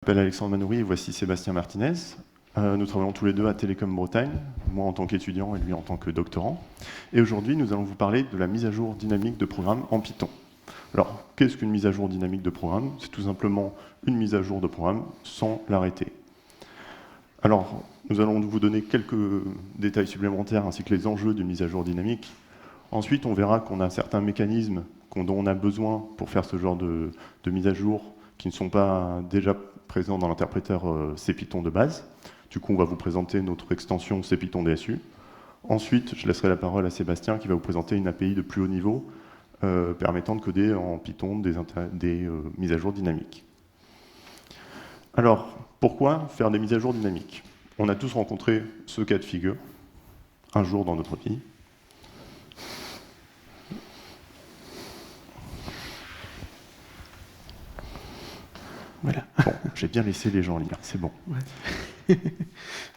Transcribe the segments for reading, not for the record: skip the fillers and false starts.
Je m'appelle Alexandre Manoury et voici Sébastien Martinez. Nous travaillons tous les deux à Télécom Bretagne, moi en tant qu'étudiant et lui en tant que doctorant. Et aujourd'hui, nous allons vous parler de la mise à jour dynamique de programme en Python. Alors, qu'est-ce qu'une mise à jour dynamique de programme? C'est tout simplement une mise à jour de programme sans l'arrêter. Alors, nous allons vous donner quelques détails supplémentaires ainsi que les enjeux d'une mise à jour dynamique. Ensuite, on verra qu'on a certains mécanismes dont on a besoin pour faire ce genre de mise à jour qui ne sont pas déjà présents dans l'interpréteur CPython de base. Du coup, on va vous présenter notre extension CPython DSU. Ensuite, je laisserai la parole à Sébastien qui va vous présenter une API de plus haut niveau permettant de coder en Python des mises à jour dynamiques. Alors, pourquoi faire des mises à jour dynamiques? On a tous rencontré ce cas de figure un jour dans notre vie. Voilà. Bon, j'ai bien laissé les gens lire, c'est bon. Ouais.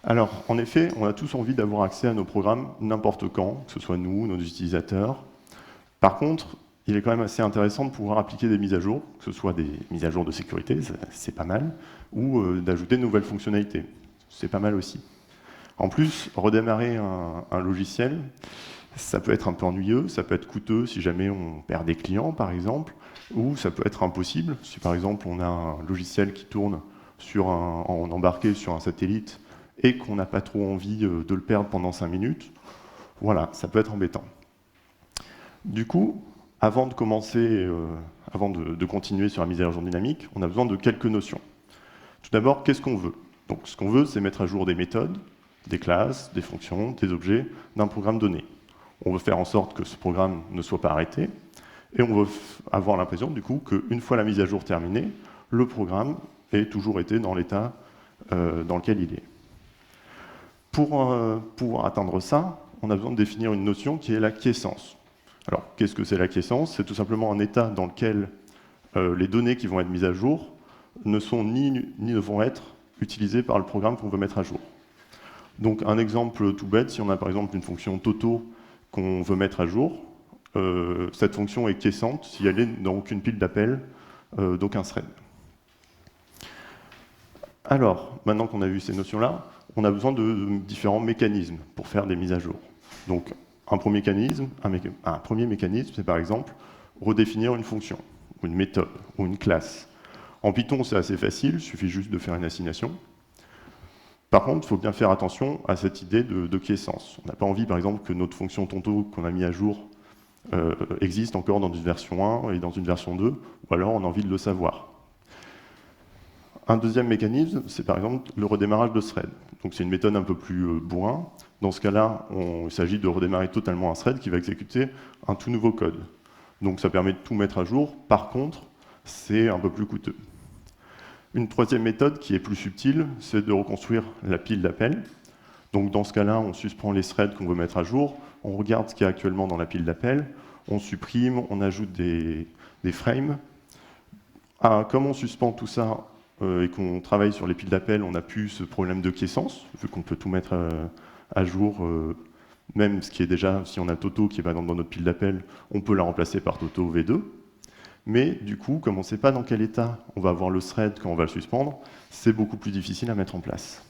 Alors, en effet, on a tous envie d'avoir accès à nos programmes n'importe quand, que ce soit nous, nos utilisateurs. Par contre, il est quand même assez intéressant de pouvoir appliquer des mises à jour, que ce soit des mises à jour de sécurité, c'est pas mal, ou d'ajouter de nouvelles fonctionnalités, c'est pas mal aussi. En plus, redémarrer un logiciel, ça peut être un peu ennuyeux, ça peut être coûteux si jamais on perd des clients, par exemple, ou ça peut être impossible si, par exemple, on a un logiciel qui tourne en embarqué sur un satellite et qu'on n'a pas trop envie de le perdre pendant 5 minutes. Voilà, ça peut être embêtant. Du coup, avant de commencer, avant de continuer sur la mise à jour dynamique, on a besoin de quelques notions. Tout d'abord, qu'est-ce qu'on veut? Donc, ce qu'on veut, c'est mettre à jour des méthodes, des classes, des fonctions, des objets d'un programme donné. On veut faire en sorte que ce programme ne soit pas arrêté, et on veut avoir l'impression, du coup, qu'une fois la mise à jour terminée, le programme ait toujours été dans l'état dans lequel il est. Pour pouvoir atteindre ça, on a besoin de définir une notion qui est la quiescence. Alors, qu'est-ce que c'est la quiescence? C'est tout simplement un état dans lequel les données qui vont être mises à jour ne sont ni ne vont être utilisées par le programme qu'on veut mettre à jour. Donc, un exemple tout bête, si on a par exemple une fonction Toto qu'on veut mettre à jour, cette fonction est quiescente si elle est dans aucune pile d'appel d'aucun thread. Alors, maintenant qu'on a vu ces notions-là, on a besoin de différents mécanismes pour faire des mises à jour. Donc, un premier mécanisme, c'est par exemple redéfinir une fonction, ou une méthode, ou une classe. En Python, c'est assez facile, il suffit juste de faire une assignation. Par contre, il faut bien faire attention à cette idée de quiescence. On n'a pas envie, par exemple, que notre fonction Tonto qu'on a mis à jour existe encore dans une version 1 et dans une version 2, ou alors on a envie de le savoir. Un deuxième mécanisme, c'est par exemple le redémarrage de thread. Donc c'est une méthode un peu plus bourrin. Dans ce cas-là, il s'agit de redémarrer totalement un thread qui va exécuter un tout nouveau code. Donc ça permet de tout mettre à jour. Par contre, c'est un peu plus coûteux. Une troisième méthode qui est plus subtile, c'est de reconstruire la pile d'appel. Donc dans ce cas-là, on suspend les threads qu'on veut mettre à jour, on regarde ce qu'il y a actuellement dans la pile d'appel, on supprime, on ajoute des frames. Comme on suspend tout ça et qu'on travaille sur les piles d'appel, on n'a plus ce problème de quiescence, vu qu'on peut tout mettre à jour, même ce qui est déjà, si on a Toto qui va dans notre pile d'appel, on peut la remplacer par Toto V2. Mais du coup, comme on ne sait pas dans quel état on va avoir le thread quand on va le suspendre, c'est beaucoup plus difficile à mettre en place.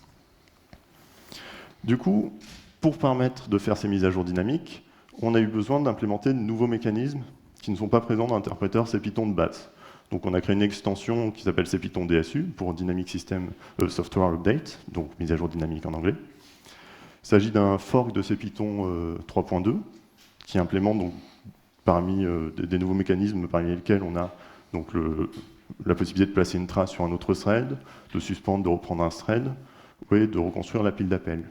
Du coup, pour permettre de faire ces mises à jour dynamiques, on a eu besoin d'implémenter de nouveaux mécanismes qui ne sont pas présents dans l'interpréteur CPython de base. Donc on a créé une extension qui s'appelle CPython DSU pour Dynamic System Software Update, donc mise à jour dynamique en anglais. Il s'agit d'un fork de CPython 3.2 qui implémente donc, parmi des nouveaux mécanismes parmi lesquels on a donc, la possibilité de placer une trace sur un autre thread, de suspendre, de reprendre un thread, et de reconstruire la pile d'appel.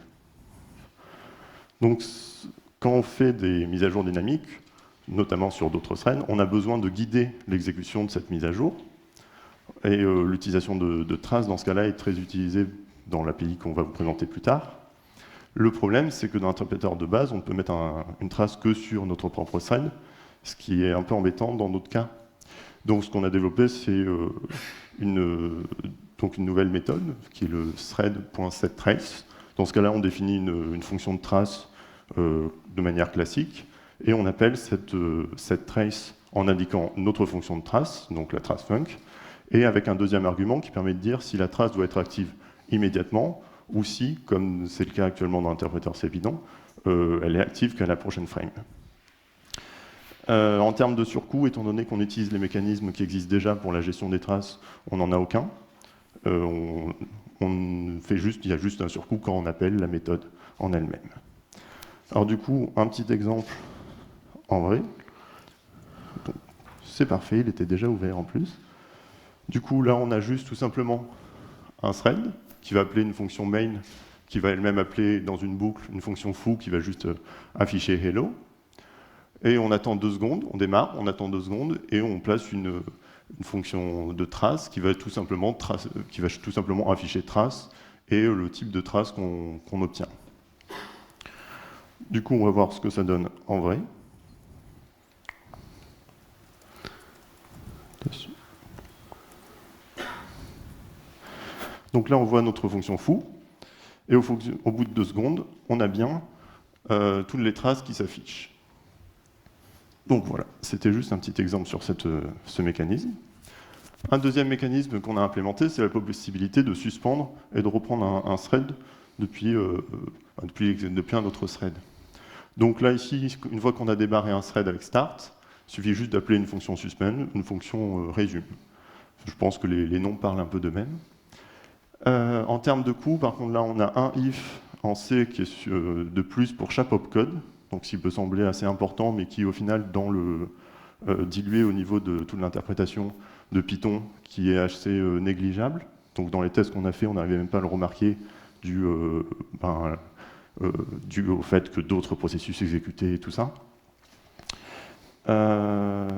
Donc, quand on fait des mises à jour dynamiques, notamment sur d'autres threads, on a besoin de guider l'exécution de cette mise à jour. Et l'utilisation de traces, dans ce cas-là, est très utilisée dans l'API qu'on va vous présenter plus tard. Le problème, c'est que dans l'interpréteur de base, on peut mettre une trace que sur notre propre thread, ce qui est un peu embêtant dans notre cas. Donc, ce qu'on a développé, c'est une nouvelle méthode, qui est le thread.setTrace. Dans ce cas-là, on définit une fonction de trace de manière classique, et on appelle cette trace en indiquant notre fonction de trace, donc la trace func, et avec un deuxième argument qui permet de dire si la trace doit être active immédiatement, ou si, comme c'est le cas actuellement dans l'interpréteur Cépidon, elle est active qu'à la prochaine frame. En termes de surcoût, étant donné qu'on utilise les mécanismes qui existent déjà pour la gestion des traces, on n'en a aucun. Il y a juste un surcoût quand on appelle la méthode en elle-même. Alors du coup, un petit exemple en vrai. C'est parfait, il était déjà ouvert en plus. Du coup, là, on a juste tout simplement un thread qui va appeler une fonction main, qui va elle-même appeler dans une boucle une fonction foo qui va juste afficher hello. Et on attend 2 secondes, on démarre, on attend 2 secondes, et on place une fonction de trace qui va tout simplement afficher trace et le type de trace qu'on obtient. Du coup, on va voir ce que ça donne en vrai. Donc là, on voit notre fonction foo, et au bout de 2 secondes, on a bien toutes les traces qui s'affichent. Donc voilà, c'était juste un petit exemple sur ce mécanisme. Un deuxième mécanisme qu'on a implémenté, c'est la possibilité de suspendre et de reprendre un thread depuis un autre thread. Donc là, ici, une fois qu'on a démarré un thread avec start, il suffit juste d'appeler une fonction suspend, une fonction resume. Je pense que les noms parlent un peu d'eux-mêmes. En termes de coût, par contre, là, on a un if en C qui est de plus pour chaque opcode, donc ce qui peut sembler assez important, mais qui, au final, dans le dilué au niveau de toute l'interprétation de Python, qui est assez négligeable. Donc dans les tests qu'on a fait, on n'arrivait même pas à le remarquer dû au fait que d'autres processus exécutaient et tout ça. Le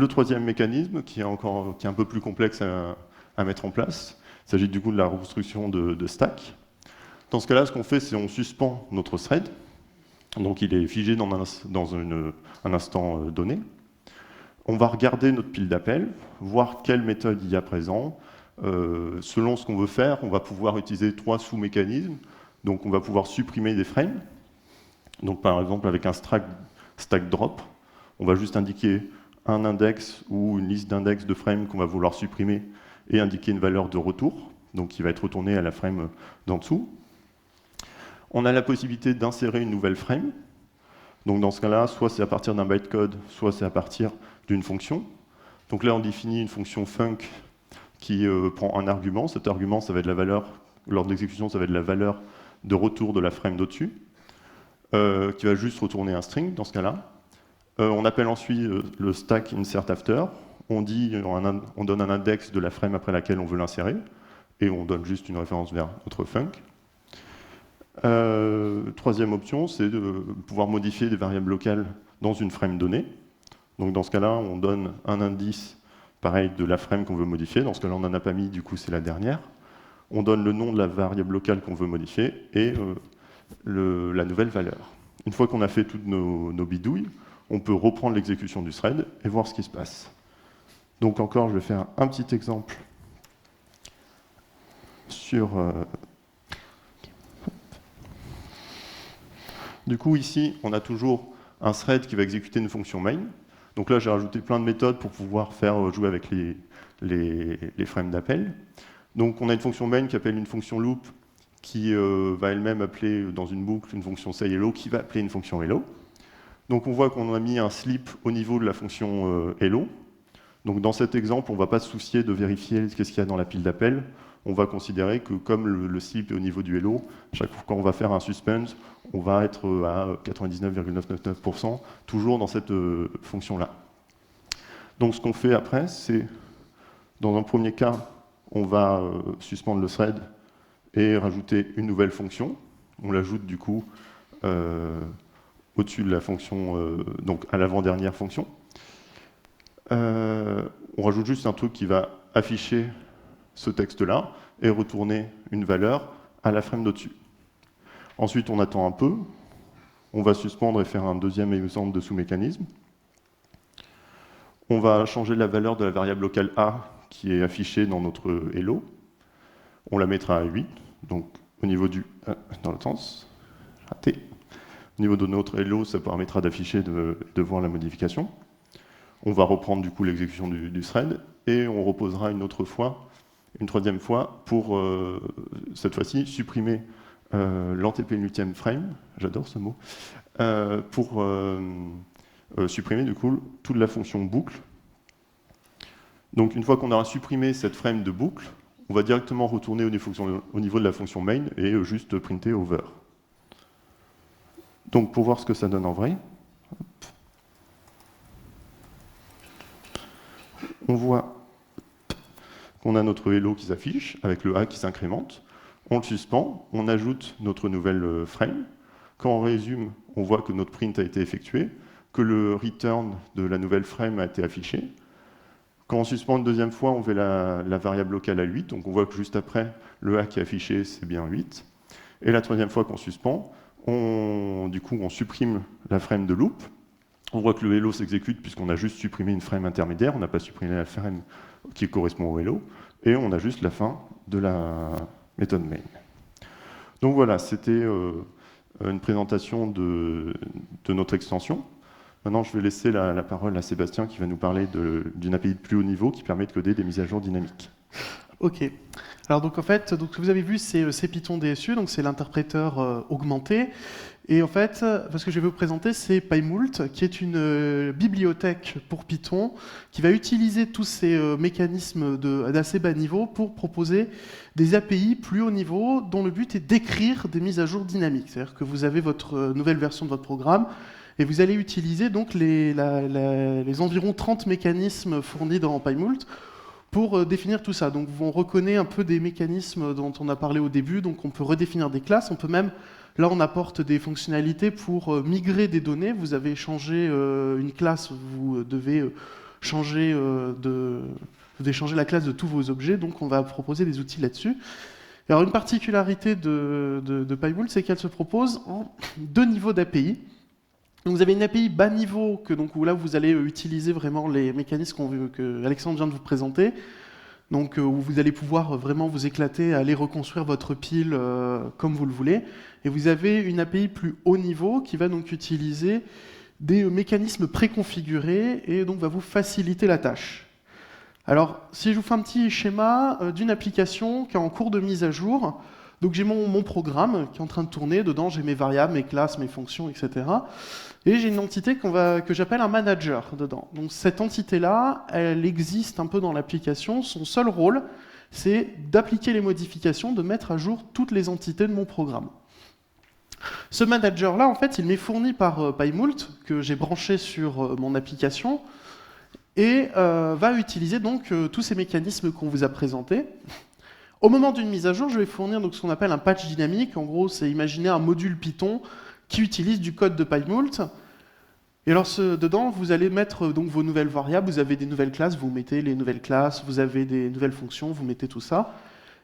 troisième mécanisme, qui est un peu plus complexe à mettre en place, il s'agit du coup de la reconstruction de stack. Dans ce cas-là, ce qu'on fait, c'est on suspend notre thread. Donc il est figé dans un instant donné. On va regarder notre pile d'appels, voir quelle méthode il y a présent. Selon ce qu'on veut faire, on va pouvoir utiliser 3 sous-mécanismes. Donc on va pouvoir supprimer des frames. Donc par exemple avec un stack drop, on va juste indiquer un index ou une liste d'index de frames qu'on va vouloir supprimer et indiquer une valeur de retour, donc qui va être retournée à la frame d'en dessous. On a la possibilité d'insérer une nouvelle frame. Donc dans ce cas-là, soit c'est à partir d'un bytecode, soit c'est à partir d'une fonction. Donc là, on définit une fonction func qui prend un argument. Cet argument, ça va être la valeur, lors de l'exécution, ça va être la valeur de retour de la frame d'au-dessus, qui va juste retourner un string dans ce cas-là. On appelle ensuite le stack insert after. On donne un index de la frame après laquelle on veut l'insérer, et on donne juste une référence vers notre func. Troisième option, c'est de pouvoir modifier des variables locales dans une frame donnée. Donc dans ce cas-là, on donne un indice, pareil, de la frame qu'on veut modifier. Dans ce cas-là, on n'en a pas mis, du coup, c'est la dernière. On donne le nom de la variable locale qu'on veut modifier et la nouvelle valeur. Une fois qu'on a fait toutes nos bidouilles, on peut reprendre l'exécution du thread et voir ce qui se passe. Donc encore, je vais faire un petit exemple sur... Du coup, ici, on a toujours un thread qui va exécuter une fonction main. Donc là, j'ai rajouté plein de méthodes pour pouvoir faire jouer avec les frames d'appel. Donc on a une fonction main qui appelle une fonction loop qui va elle-même appeler dans une boucle une fonction sayHello qui va appeler une fonction hello. Donc on voit qu'on a mis un slip au niveau de la fonction hello. Donc dans cet exemple, on ne va pas se soucier de vérifier ce qu'il y a dans la pile d'appel. On va considérer que comme le slip est au niveau du hello, chaque fois qu'on va faire un suspend, on va être à 99,999%, toujours dans cette fonction-là. Donc ce qu'on fait après, c'est, dans un premier cas, on va suspendre le thread et rajouter une nouvelle fonction. On l'ajoute du coup au-dessus de la fonction, donc à l'avant-dernière fonction. On rajoute juste un truc qui va afficher ce texte-là et retourner une valeur à la frame d'au-dessus. Ensuite, on attend un peu. On va suspendre et faire un deuxième exemple de sous-mécanisme. On va changer la valeur de la variable locale A qui est affichée dans notre hello. On la mettra à 8, donc au niveau du... dans l'autre sens, raté. Au niveau de notre hello, ça permettra d'afficher, de voir la modification. On va reprendre du coup l'exécution du thread, et on reposera une troisième fois, pour cette fois-ci supprimer l'antépénultième frame, j'adore ce mot, pour supprimer du coup toute la fonction boucle. Donc une fois qu'on aura supprimé cette frame de boucle, on va directement retourner au niveau de la fonction main et juste printer over. Donc pour voir ce que ça donne en vrai, on voit qu'on a notre hello qui s'affiche avec le A qui s'incrémente. On le suspend, on ajoute notre nouvelle frame. Quand on résume, on voit que notre print a été effectué, que le return de la nouvelle frame a été affiché. Quand on suspend une deuxième fois, on met la variable locale à 8, donc on voit que juste après, le A qui est affiché, c'est bien 8. Et la troisième fois qu'on suspend, du coup, on supprime la frame de loop. On voit que le hello s'exécute puisqu'on a juste supprimé une frame intermédiaire, on n'a pas supprimé la frame qui correspond au hello, et on a juste la fin de la méthode main. Donc voilà, c'était une présentation de notre extension. Maintenant, je vais laisser la parole à Sébastien qui va nous parler d'une API de plus haut niveau qui permet de coder des mises à jour dynamiques. Ok. Alors donc en fait, donc, vous avez vu, c'est Python DSU, donc c'est l'interpréteur augmenté. Et en fait, ce que je vais vous présenter, c'est PyMult, qui est une bibliothèque pour Python, qui va utiliser tous ces mécanismes d'assez bas niveau pour proposer des API plus haut niveau, dont le but est d'écrire des mises à jour dynamiques. C'est-à-dire que vous avez votre nouvelle version de votre programme, et vous allez utiliser donc les environ 30 mécanismes fournis dans PyMult pour définir tout ça. Donc on reconnaît un peu des mécanismes dont on a parlé au début, donc on peut redéfinir des classes, on peut même, là on apporte des fonctionnalités pour migrer des données. Vous avez changé une classe, vous devez changer la classe de tous vos objets, donc on va proposer des outils là-dessus. Alors une particularité de PyMult, c'est qu'elle se propose en 2 niveaux d'API. Donc vous avez une API bas niveau, où là vous allez utiliser vraiment les mécanismes que Alexandre vient de vous présenter, donc où vous allez pouvoir vraiment vous éclater, aller reconstruire votre pile comme vous le voulez. Et vous avez une API plus haut niveau qui va donc utiliser des mécanismes préconfigurés et donc va vous faciliter la tâche. Alors si je vous fais un petit schéma d'une application qui est en cours de mise à jour, donc j'ai mon programme qui est en train de tourner, dedans j'ai mes variables, mes classes, mes fonctions, etc. Et j'ai une entité que j'appelle un manager dedans. Donc cette entité-là, elle existe un peu dans l'application. Son seul rôle, c'est d'appliquer les modifications, de mettre à jour toutes les entités de mon programme. Ce manager-là, en fait, il m'est fourni par PyMult, que j'ai branché sur mon application, et va utiliser donc tous ces mécanismes qu'on vous a présentés. Au moment d'une mise à jour, je vais fournir donc, ce qu'on appelle un patch dynamique. En gros, c'est imaginer un module Python qui utilise du code de PyMult. Et alors, dedans, vous allez mettre donc, vos nouvelles variables. Vous avez des nouvelles classes, vous mettez les nouvelles classes. Vous avez des nouvelles fonctions, vous mettez tout ça.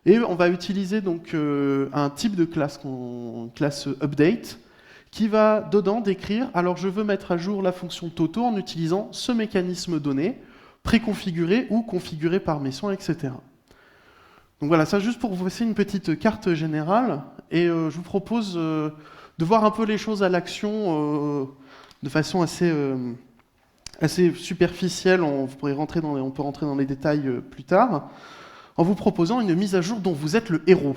Et on va utiliser donc un type de classe, classe update, qui va dedans décrire, alors je veux mettre à jour la fonction Toto en utilisant ce mécanisme donné, préconfiguré ou configuré par mes soins, etc. Donc voilà, ça juste pour vous passer une petite carte générale, et je vous propose de voir un peu les choses à l'action de façon assez superficielle. On peut rentrer dans les détails plus tard, en vous proposant une mise à jour dont vous êtes le héros.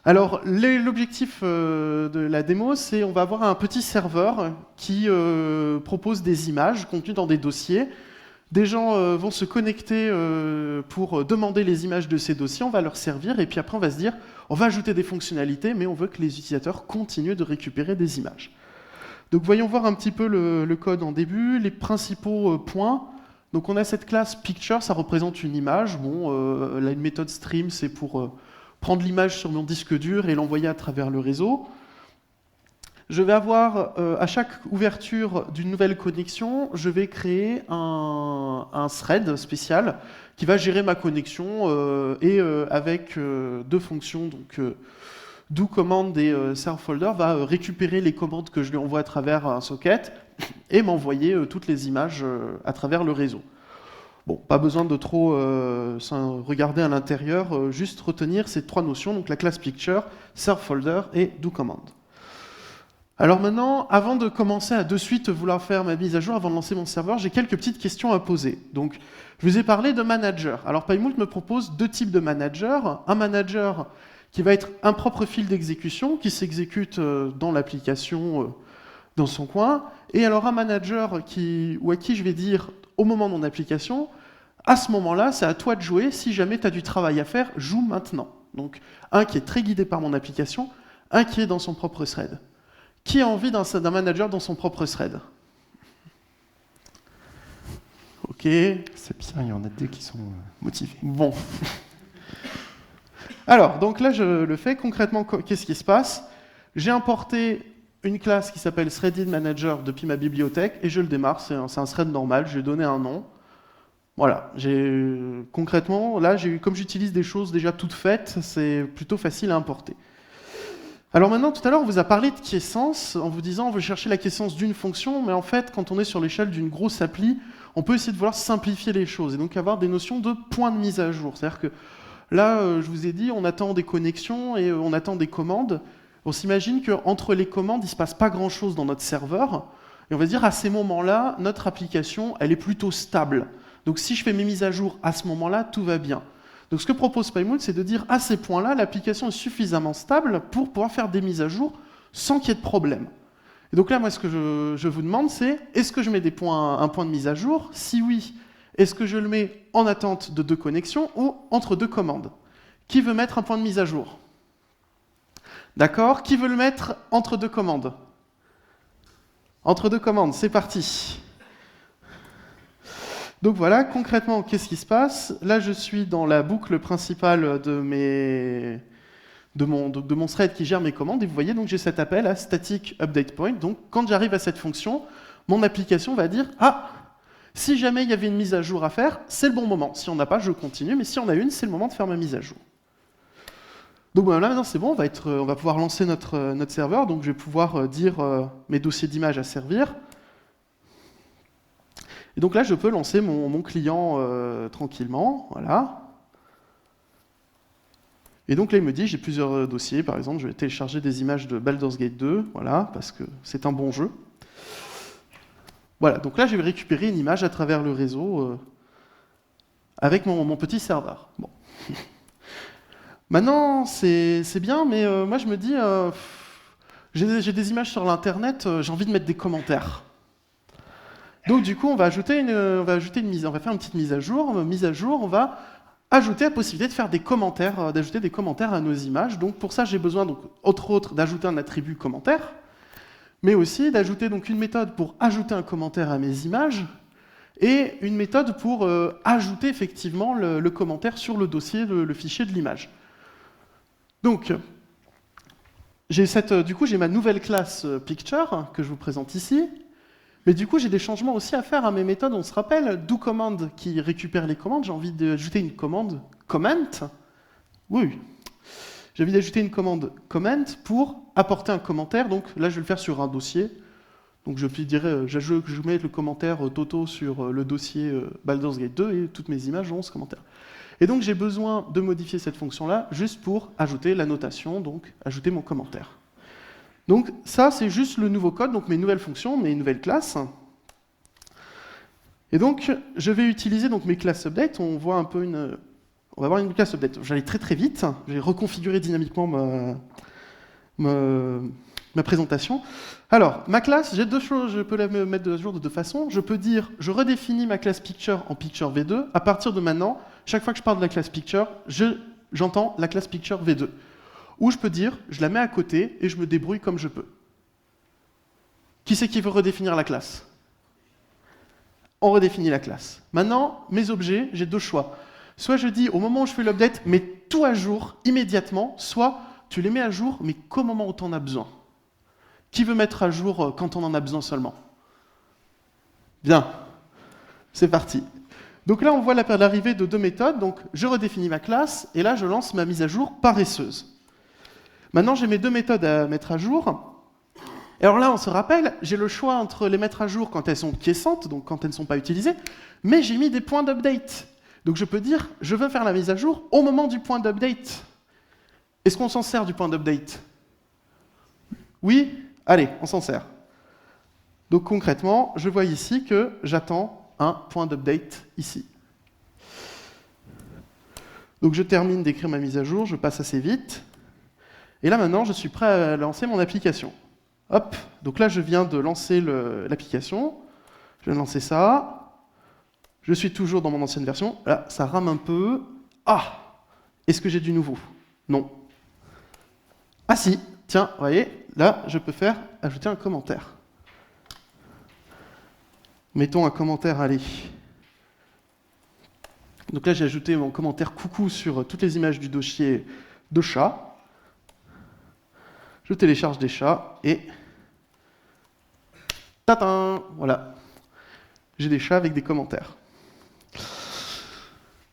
Alors, l'objectif de la démo, c'est on va avoir un petit serveur qui propose des images contenues dans des dossiers. Des gens vont se connecter pour demander les images de ces dossiers, on va leur servir, et puis après on va se dire, on va ajouter des fonctionnalités, mais on veut que les utilisateurs continuent de récupérer des images. Donc voyons voir un petit peu le code en début, les principaux points. Donc on a cette classe picture, ça représente une image. Bon, là une méthode stream, c'est pour prendre l'image sur mon disque dur et l'envoyer à travers le réseau. Je vais avoir, à chaque ouverture d'une nouvelle connexion, je vais créer un thread spécial qui va gérer ma connexion avec 2 fonctions, donc doCommand et serveFolder va récupérer les commandes que je lui envoie à travers un socket et m'envoyer toutes les images à travers le réseau. Bon, pas besoin de trop regarder à l'intérieur, juste retenir ces 3 notions, donc la classe picture, serveFolder et doCommand. Alors maintenant, avant de commencer à de suite vouloir faire ma mise à jour, avant de lancer mon serveur, j'ai quelques petites questions à poser. Donc, je vous ai parlé de manager. Alors, PyMoult me propose deux types de manager. Un manager qui va être un propre fil d'exécution, qui s'exécute dans l'application, dans son coin. Et alors, un manager à qui je vais dire, au moment de mon application, à ce moment-là, c'est à toi de jouer. Si jamais tu as du travail à faire, joue maintenant. Donc, un qui est très guidé par mon application, un qui est dans son propre thread. Qui a envie d'un manager dans son propre thread? Ok. C'est bien, il y en a des qui sont motivés. Bon. Alors, donc là, je le fais. Concrètement, qu'est-ce qui se passe? J'ai importé une classe qui s'appelle threadedManager depuis ma bibliothèque et je le démarre. C'est un thread normal. Je lui ai donné un nom. Voilà. Concrètement, là, comme j'utilise des choses déjà toutes faites, c'est plutôt facile à importer. Alors maintenant, tout à l'heure, on vous a parlé de quiescence en vous disant on veut chercher la quiescence d'une fonction, mais en fait, quand on est sur l'échelle d'une grosse appli, on peut essayer de vouloir simplifier les choses et donc avoir des notions de points de mise à jour. C'est-à-dire que là, je vous ai dit, on attend des connexions et on attend des commandes. On s'imagine qu'entre les commandes, il ne se passe pas grand-chose dans notre serveur. Et on va dire à ces moments-là, notre application, elle est plutôt stable. Donc si je fais mes mises à jour à ce moment-là, tout va bien. Donc ce que propose PyMoult, c'est de dire à ces points-là, l'application est suffisamment stable pour pouvoir faire des mises à jour sans qu'il y ait de problème. Et donc là, moi, ce que je vous demande, c'est est-ce que je mets un point de mise à jour? Si oui, est-ce que je le mets en attente de 2 connexions ou entre 2 commandes? Qui veut mettre un point de mise à jour? D'accord. Qui veut le mettre entre 2 commandes? Entre 2 commandes, c'est parti. Donc voilà, concrètement, qu'est-ce qui se passe? Là, je suis dans la boucle principale de mon thread qui gère mes commandes, et vous voyez, donc j'ai cet appel à static update point. Donc quand j'arrive à cette fonction, mon application va dire « Ah, si jamais il y avait une mise à jour à faire, c'est le bon moment. Si on n'a pas, je continue, mais si on a une, c'est le moment de faire ma mise à jour. » Donc voilà, maintenant c'est bon, on va pouvoir lancer notre serveur, donc je vais pouvoir dire mes dossiers d'images à servir. Et donc là, je peux lancer mon client tranquillement, voilà. Et donc là, il me dit, j'ai plusieurs dossiers, par exemple, je vais télécharger des images de Baldur's Gate 2, voilà, parce que c'est un bon jeu. Voilà, donc là, je vais récupérer une image à travers le réseau avec mon petit serveur. Bon. Maintenant, c'est bien, mais moi, je me dis, j'ai des images sur l'Internet, j'ai envie de mettre des commentaires. Donc du coup, on va faire une petite mise à jour. On va ajouter la possibilité de faire des commentaires, d'ajouter des commentaires à nos images. Donc pour ça, j'ai besoin, donc, entre autres, d'ajouter un attribut commentaire, mais aussi d'ajouter donc une méthode pour ajouter un commentaire à mes images et une méthode pour ajouter effectivement le commentaire sur le dossier, le fichier de l'image. Donc du coup, j'ai ma nouvelle classe picture que je vous présente ici. Mais du coup, j'ai des changements aussi à faire à mes méthodes. On se rappelle, doCommand qui récupère les commandes. J'ai envie d'ajouter une commande comment. Oui. J'ai envie d'ajouter une commande comment pour apporter un commentaire. Donc là, je vais le faire sur un dossier. Donc je mets le commentaire Toto sur le dossier Baldur's Gate 2 et toutes mes images auront ce commentaire. Et donc j'ai besoin de modifier cette fonction-là juste pour ajouter la notation, donc ajouter mon commentaire. Donc ça, c'est juste le nouveau code, donc mes nouvelles fonctions, mes nouvelles classes. Et donc, je vais utiliser donc, mes classes update. On va avoir une classe update. J'allais très très vite. J'ai reconfiguré dynamiquement ma présentation. Alors, ma classe, j'ai 2 choses. Je peux la mettre à jour de 2 façons. Je peux dire, je redéfinis ma classe picture en picture v2. À partir de maintenant, chaque fois que je parle de la classe picture, j'entends la classe picture v2. Ou je peux dire, je la mets à côté et je me débrouille comme je peux. Qui c'est qui veut redéfinir la classe? On redéfinit la classe. Maintenant, mes objets, j'ai 2 choix. Soit je dis, au moment où je fais l'update, mets tout à jour immédiatement, soit tu les mets à jour, mais qu'au moment où tu en as besoin. Qui veut mettre à jour quand on en a besoin seulement? Bien, c'est parti. Donc là, on voit l'arrivée de 2 méthodes. Donc, je redéfinis ma classe, et là, je lance ma mise à jour paresseuse. Maintenant, j'ai mes 2 méthodes à mettre à jour. Et alors là, on se rappelle, j'ai le choix entre les mettre à jour quand elles sont quiescentes, donc quand elles ne sont pas utilisées, mais j'ai mis des points d'update. Donc je peux dire, je veux faire la mise à jour au moment du point d'update. Est-ce qu'on s'en sert du point d'update? Oui? Allez, on s'en sert. Donc concrètement, je vois ici que j'attends un point d'update ici. Donc je termine d'écrire ma mise à jour, je passe assez vite. Et là maintenant, je suis prêt à lancer mon application. Hop, donc là je viens de lancer l'application. Je viens de lancer ça. Je suis toujours dans mon ancienne version. Là, ça rame un peu. Ah! Est-ce que j'ai du nouveau? Non. Ah si, tiens, vous voyez, là je peux ajouter un commentaire. Mettons un commentaire, allez. Donc là, j'ai ajouté mon commentaire coucou sur toutes les images du dossier de chat. Je télécharge des chats et... Tatin! Voilà. J'ai des chats avec des commentaires.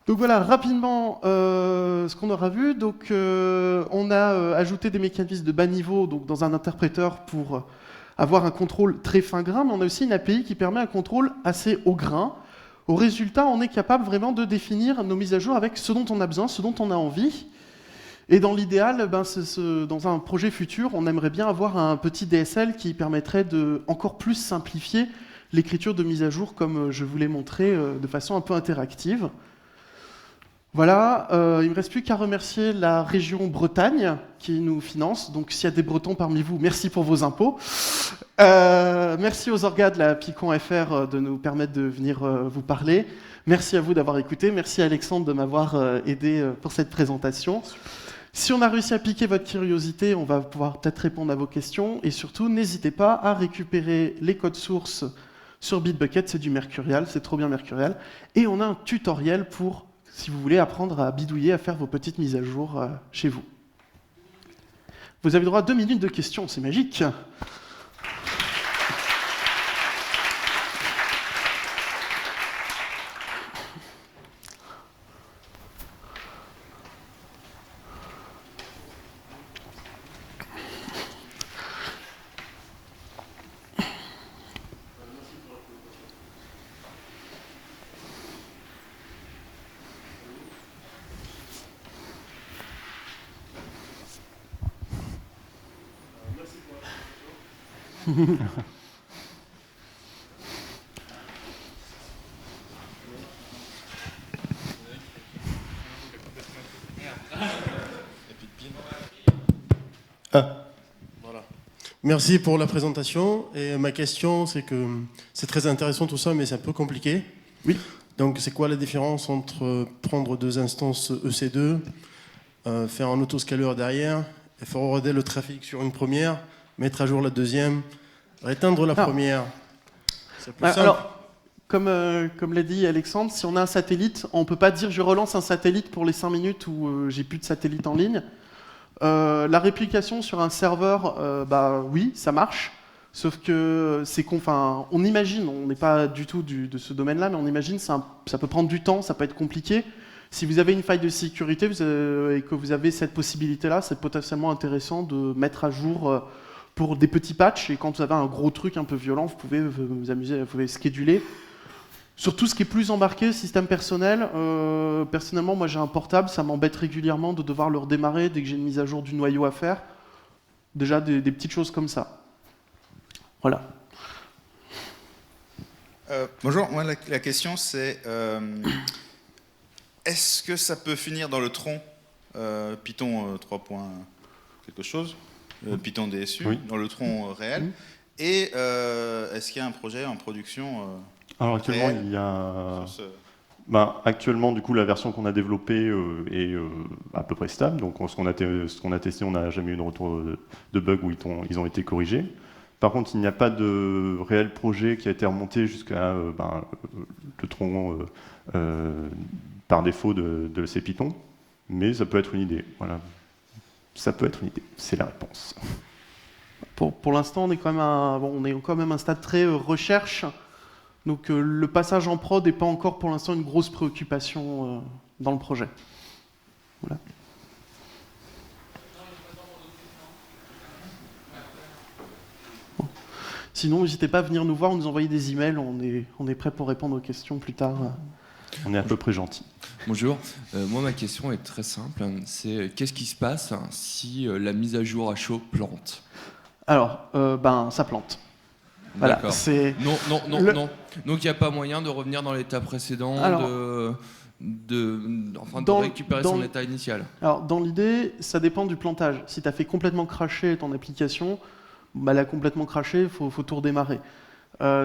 Donc voilà, rapidement, ce qu'on aura vu. Donc, on a ajouté des mécanismes de bas niveau donc, dans un interpréteur pour avoir un contrôle très fin grain, mais on a aussi une API qui permet un contrôle assez haut grain. Au résultat, on est capable vraiment de définir nos mises à jour avec ce dont on a besoin, ce dont on a envie. Et dans l'idéal, dans un projet futur, on aimerait bien avoir un petit DSL qui permettrait de encore plus simplifier l'écriture de mise à jour, comme je vous l'ai montré de façon un peu interactive. Voilà, il ne me reste plus qu'à remercier la région Bretagne qui nous finance. Donc s'il y a des Bretons parmi vous, merci pour vos impôts. Merci aux orgas de la Picon FR de nous permettre de venir vous parler. Merci à vous d'avoir écouté. Merci à Alexandre de m'avoir aidé pour cette présentation. Si on a réussi à piquer votre curiosité, on va pouvoir peut-être répondre à vos questions. Et surtout, n'hésitez pas à récupérer les codes sources sur Bitbucket. C'est du Mercurial, c'est trop bien Mercurial. Et on a un tutoriel pour... si vous voulez apprendre à bidouiller, à faire vos petites mises à jour chez vous. Vous avez le droit à 2 minutes de questions, c'est magique. Voilà. Merci pour la présentation. Et ma question, c'est que c'est très intéressant tout ça, mais c'est un peu compliqué. Oui. Donc, c'est quoi la différence entre prendre 2 instances EC2, faire un autoscaler derrière, et forwarder le trafic sur une première, mettre à jour la deuxième, éteindre la première? C'est plus simple. Alors, comme l'a dit Alexandre, si on a un satellite, on ne peut pas dire je relance un satellite pour les 5 minutes où j'ai plus de satellite en ligne. La réplication sur un serveur, oui, ça marche. Sauf que on imagine, on n'est pas du tout de ce domaine-là, mais on imagine ça peut prendre du temps, ça peut être compliqué. Si vous avez une faille de sécurité et que vous avez cette possibilité-là, c'est potentiellement intéressant de mettre à jour pour des petits patchs. Et quand vous avez un gros truc un peu violent, vous pouvez vous amuser, vous pouvez scheduler. Sur tout ce qui est plus embarqué, système personnel, personnellement, moi j'ai un portable, ça m'embête régulièrement de devoir le redémarrer dès que j'ai une mise à jour du noyau à faire. Déjà des petites choses comme ça. Voilà. Bonjour, moi la question c'est est-ce que ça peut finir dans le tronc Python 3. quelque chose, Python DSU, oui. dans le tronc réel, et est-ce qu'il y a un projet en production Alors actuellement, il y a... actuellement, du coup, la version qu'on a développée est à peu près stable. Donc, ce qu'on a testé, on n'a jamais eu de retour de bug où ils ont été corrigés. Par contre, il n'y a pas de réel projet qui a été remonté jusqu'à le tronc par défaut de ces Python. Mais ça peut être une idée. Voilà. Ça peut être une idée. C'est la réponse. Pour l'instant, on est quand même à un stade très recherche. Donc le passage en prod n'est pas encore pour l'instant une grosse préoccupation dans le projet. Voilà. Bon. Sinon, n'hésitez pas à venir nous voir ou nous envoyer des emails. On est prêt pour répondre aux questions plus tard. On est à peu près gentil. Bonjour, moi ma question est très simple, c'est qu'est-ce qui se passe si la mise à jour à chaud plante? Alors, ça plante. Voilà, D'accord. c'est... Non. Donc il n'y a pas moyen de revenir dans l'état précédent, Alors, de récupérer son état initial. Alors, dans l'idée, ça dépend du plantage. Si tu as fait complètement cracher ton application, elle a complètement craché, il faut tout redémarrer.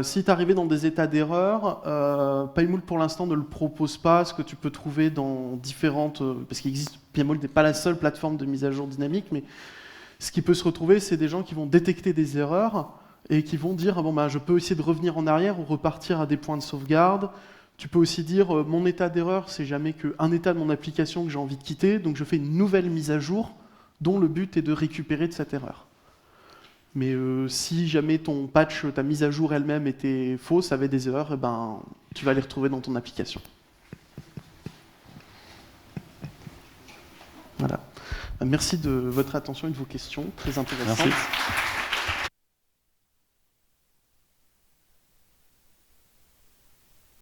Si tu es arrivé dans des états d'erreur, PyMoult pour l'instant ne le propose pas, ce que tu peux trouver dans différentes... parce qu'il existe, PyMoult n'est pas la seule plateforme de mise à jour dynamique, mais ce qui peut se retrouver, c'est des gens qui vont détecter des erreurs et qui vont dire je peux essayer de revenir en arrière ou repartir à des points de sauvegarde. Tu peux aussi dire mon état d'erreur, c'est jamais qu'un état de mon application que j'ai envie de quitter, donc je fais une nouvelle mise à jour dont le but est de récupérer de cette erreur. Mais si jamais ton patch, ta mise à jour elle-même était fausse, avait des erreurs, tu vas les retrouver dans ton application. Voilà. Merci de votre attention et de vos questions, très intéressantes. Merci.